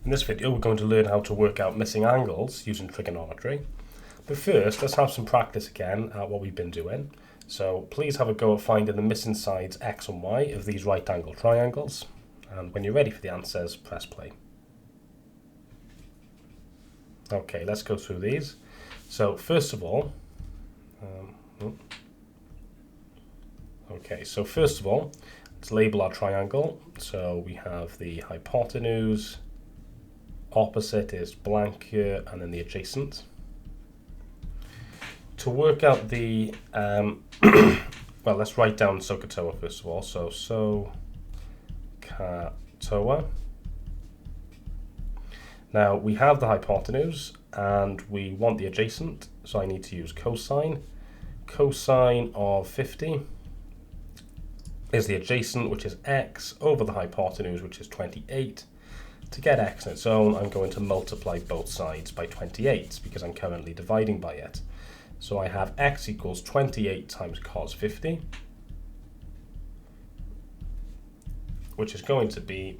In this video, we're going to learn how to work out missing angles using trigonometry. But first, let's have some practice again at what we've been doing. So please have a go at finding the missing sides x and y of these right angle triangles. And when you're ready for the answers, press play. Okay, let's go through these. So first of all, let's label our triangle. So we have the hypotenuse, opposite is blank here, and then the adjacent. To work out the, well, let's write down SOHCAHTOA first of all. So SOHCAHTOA. Now we have the hypotenuse and we want the adjacent, so I need to use cosine. Cosine of 50 is the adjacent, which is x, over the hypotenuse, which is 28. To get x on its own, I'm going to multiply both sides by 28 because I'm currently dividing by it. So I have x equals 28 times cos 50, which is going to be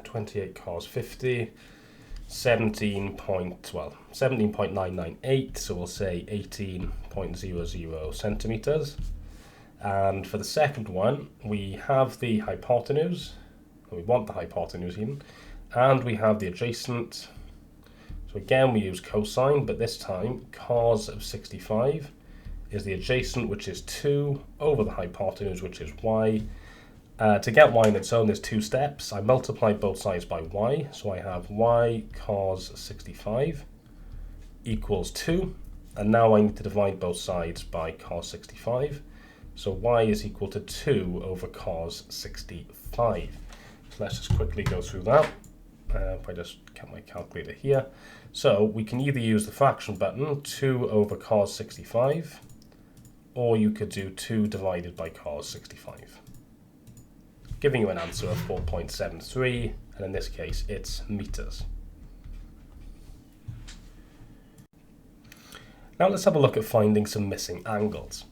28 cos 50, 17.998, so we'll say 18.00 centimeters. And for the second one, we have the hypotenuse, we want the hypotenuse even, and we have the adjacent. So again, we use cosine, but this time cos of 65 is the adjacent, which is 2, over the hypotenuse, which is y. To get y on its own, there's two steps. I multiply both sides by y, so I have y cos 65 equals 2, and now I need to divide both sides by cos 65. So y is equal to 2 over cos 65. So let's just quickly go through that. If I just get my calculator here. So we can either use the fraction button, 2 over cos 65, or you could do 2 divided by cos 65, giving you an answer of 4.73, and in this case it's meters. Now let's have a look at finding some missing angles.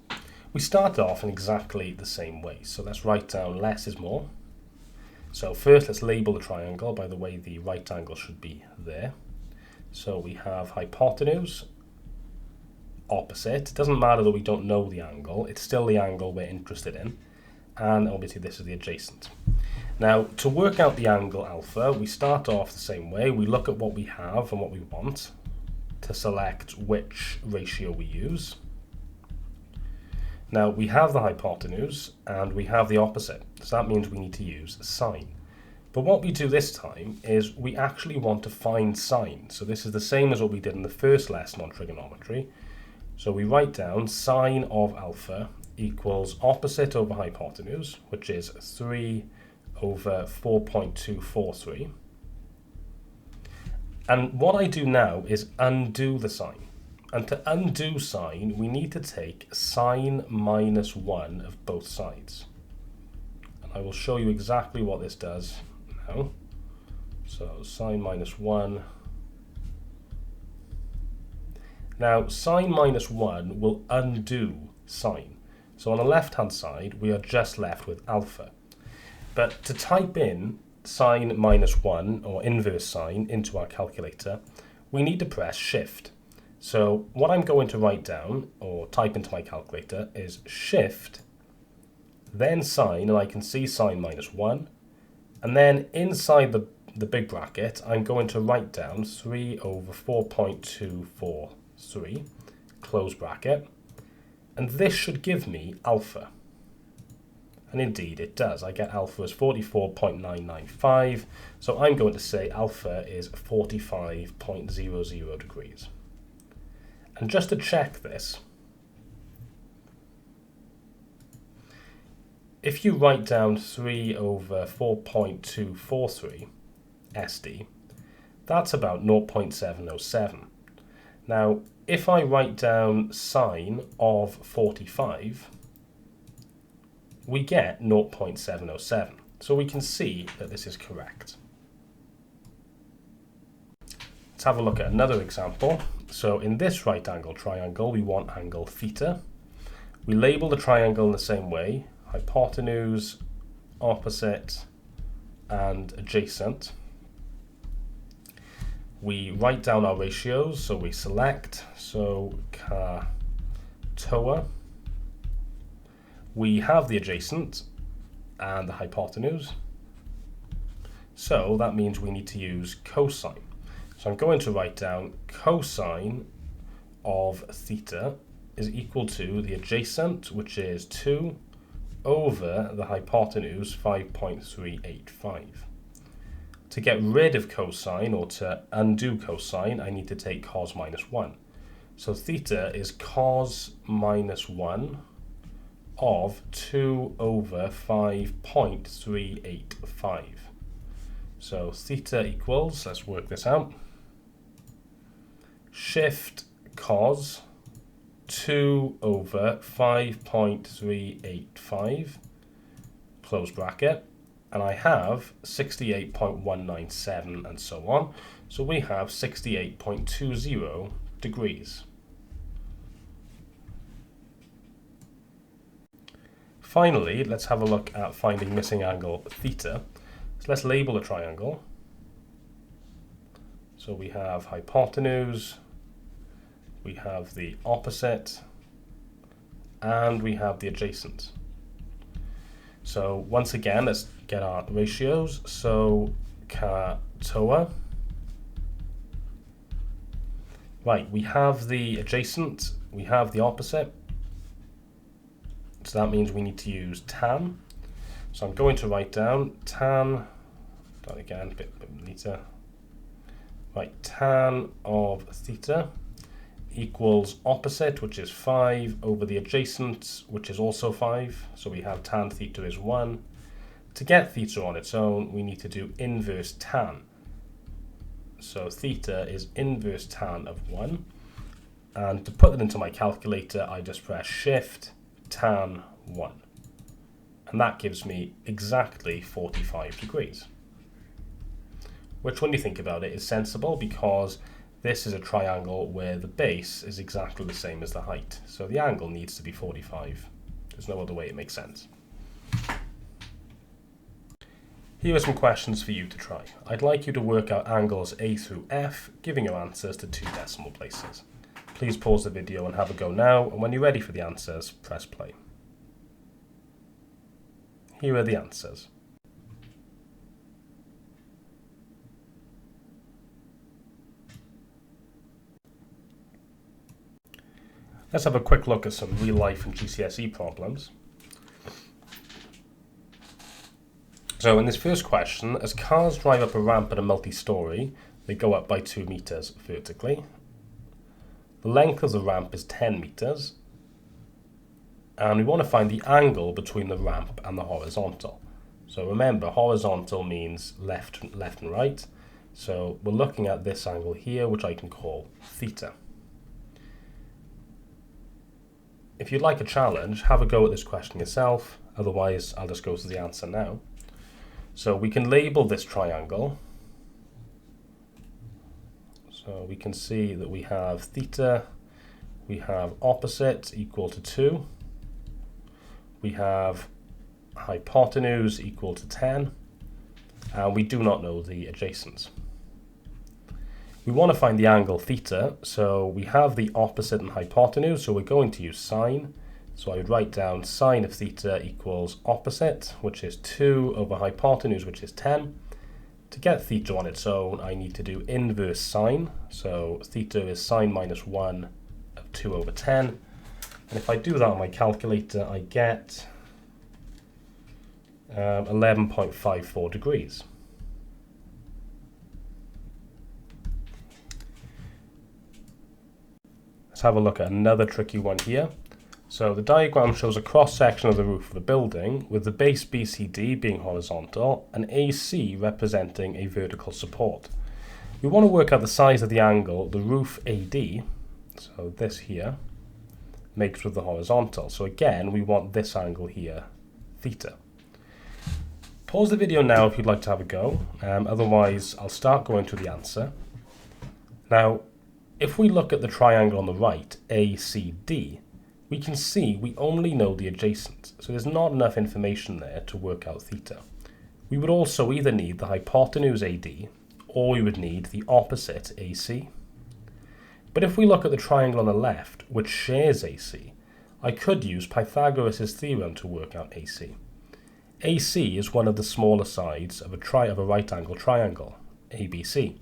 We start off in exactly the same way, so let's write down less is more. So first let's label the triangle. By the way, the right angle should be there. So we have hypotenuse, opposite. It doesn't matter that we don't know the angle, it's still the angle we're interested in. And obviously this is the adjacent. Now to work out the angle alpha, we start off the same way. We look at what we have and what we want to select which ratio we use. Now we have the hypotenuse and we have the opposite, so that means we need to use sine. But what we do this time is we actually want to find sine. So this is the same as what we did in the first lesson on trigonometry. So we write down sine of alpha equals opposite over hypotenuse, which is 3 over 4.243. And what I do now is undo the sine. And to undo sine, we need to take sine minus 1 of both sides. And I will show you exactly what this does now. So sine minus 1. Now sine minus 1 will undo sine. So on the left-hand side, we are just left with alpha. But to type in sine minus 1, or inverse sine, into our calculator, we need to press shift. So what I'm going to write down, or type into my calculator, is shift, then sine, and I can see sine minus 1. And then inside the big bracket, I'm going to write down 3 over 4.243, close bracket. And this should give me alpha. And indeed it does. I get alpha as 44.995. So I'm going to say alpha is 45.00 degrees. And just to check this, if you write down 3 over 4.243 SD, that's about 0.707. Now, if I write down sine of 45, we get 0.707. So we can see that this is correct. Let's have a look at another example. So in this right angle triangle, we want angle theta. We label the triangle in the same way, hypotenuse, opposite, and adjacent. We write down our ratios, so we select, so TOA. We have the adjacent and the hypotenuse, so that means we need to use cosine. So I'm going to write down cosine of theta is equal to the adjacent, which is 2 over the hypotenuse, 5.385. To get rid of cosine, or to undo cosine, I need to take cos minus 1. So theta is cos minus 1 of 2 over 5.385. So theta equals, let's work this out, shift cos 2 over 5.385, close bracket, and I have 68.197 and so on. So we have 68.20 degrees. Finally, let's have a look at finding missing angle theta. So let's label a triangle. So we have hypotenuse, we have the opposite, and we have the adjacent. So once again, let's get our ratios. So TOA. Right, we have the adjacent, we have the opposite. So that means we need to use tan. So I'm going to write down tan, again, a bit neater. Right, tan of theta equals opposite, which is 5, over the adjacent, which is also 5. So we have tan theta is 1. To get theta on its own, we need to do inverse tan. So theta is inverse tan of 1. And to put that into my calculator, I just press shift tan 1. And that gives me exactly 45 degrees. Which, when you think about it, is sensible, because this is a triangle where the base is exactly the same as the height. So the angle needs to be 45. There's no other way it makes sense. Here are some questions for you to try. I'd like you to work out angles A through F, giving your answers to 2 decimal places. Please pause the video and have a go now, and when you're ready for the answers, press play. Here are the answers. Let's have a quick look at some real life and GCSE problems. So in this first question, as cars drive up a ramp at a multi-storey, they go up by 2 meters vertically. The length of the ramp is 10 meters. And we want to find the angle between the ramp and the horizontal. So remember, horizontal means left and right. So we're looking at this angle here, which I can call theta. If you'd like a challenge, have a go at this question yourself. Otherwise, I'll just go to the answer now. So we can label this triangle. So we can see that we have theta, we have opposite equal to 2, we have hypotenuse equal to 10, and we do not know the adjacent. We want to find the angle theta, so we have the opposite and hypotenuse, so we're going to use sine. So I would write down sine of theta equals opposite, which is 2 over hypotenuse, which is 10. To get theta on its own, I need to do inverse sine. So theta is sine minus 1 of 2 over 10. And if I do that on my calculator, I get 11.54 degrees. Let's have a look at another tricky one here. So the diagram shows a cross-section of the roof of a building, with the base BCD being horizontal and AC representing a vertical support. We want to work out the size of the angle the roof AD, so this here, makes with the horizontal. So again, we want this angle here, theta. Pause the video now if you'd like to have a go, otherwise I'll start going through the answer. Now, if we look at the triangle on the right, ACD, we can see we only know the adjacent, so there's not enough information there to work out theta. We would also either need the hypotenuse AD or we would need the opposite AC. But if we look at the triangle on the left, which shares AC, I could use Pythagoras' theorem to work out AC. AC is one of the smaller sides of a right-angle triangle, ABC.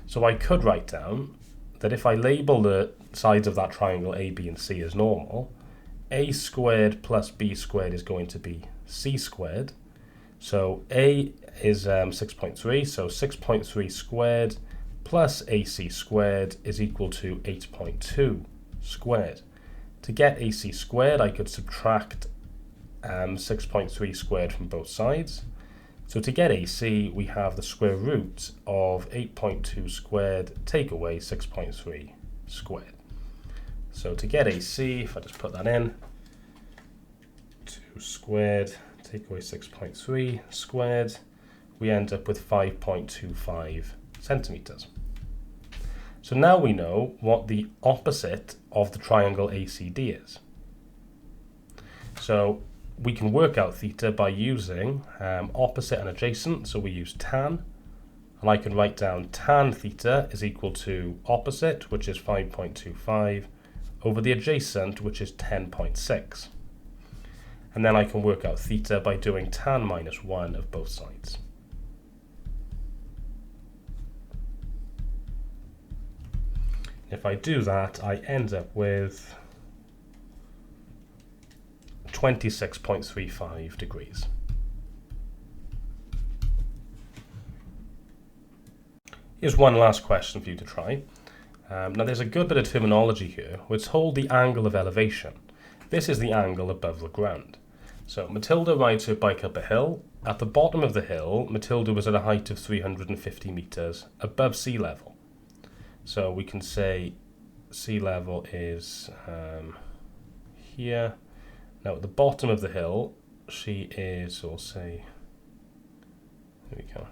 So I could write down that if I label the sides of that triangle A, B, and C as normal, A squared plus B squared is going to be C squared. So A is 6.3, so 6.3 squared plus AC squared is equal to 8.2 squared. To get AC squared, I could subtract 6.3 squared from both sides. So to get AC, we have the square root of 8.2 squared take away 6.3 squared. So to get AC, if I just put that in, 2 squared take away 6.3 squared, we end up with 5.25 centimeters. So now we know what the opposite of the triangle ACD is. So we can work out theta by using opposite and adjacent. So we use tan, and I can write down tan theta is equal to opposite, which is 5.25, over the adjacent, which is 10.6. And then I can work out theta by doing tan minus 1 of both sides. If I do that, I end up with 26.35 degrees. Here's one last question for you to try. Now there's a good bit of terminology here. It's called the angle of elevation. This is the angle above the ground. So Matilda rides her bike up a hill. At the bottom of the hill, Matilda was at a height of 350 meters above sea level. So we can say sea level is here. Now at the bottom of the hill, she is, or say, there we go.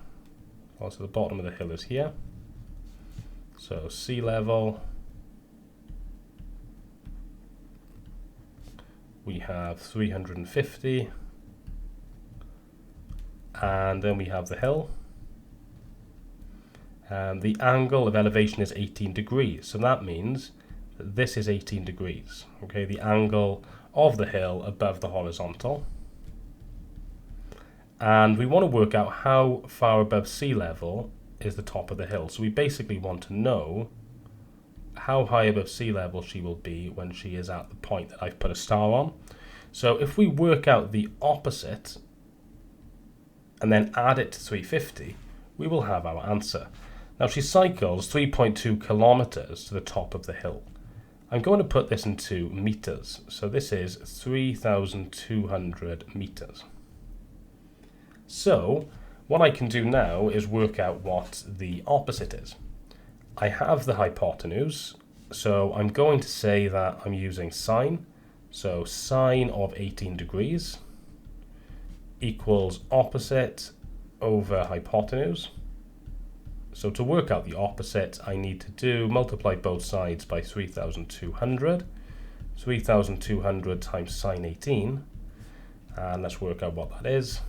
Also the bottom of the hill is here. So sea level, we have 350, and then we have the hill. The angle of elevation is 18 degrees, so that means that this is 18 degrees. Okay, the angle of the hill above the horizontal. And we want to work out how far above sea level is the top of the hill. So we basically want to know how high above sea level she will be when she is at the point that I've put a star on. So if we work out the opposite and then add it to 350, we will have our answer. Now she cycles 3.2 kilometers to the top of the hill. I'm going to put this into meters. So this is 3,200 meters. So what I can do now is work out what the opposite is. I have the hypotenuse, so I'm going to say that I'm using sine. So sine of 18 degrees equals opposite over hypotenuse. So to work out the opposite, I need to multiply both sides by 3,200. 3,200 times sine 18. And let's work out what that is.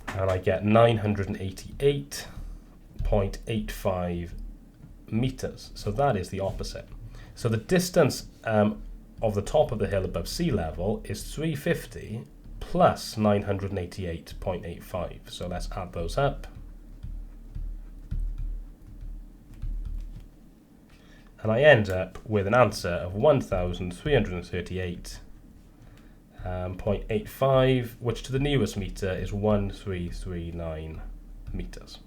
And I get 988.85 meters. So that is the opposite. So the distance of the top of the hill above sea level is 350 plus 988.85. So let's add those up. And I end up with an answer of 1,338.85, which to the nearest meter is 1339 meters.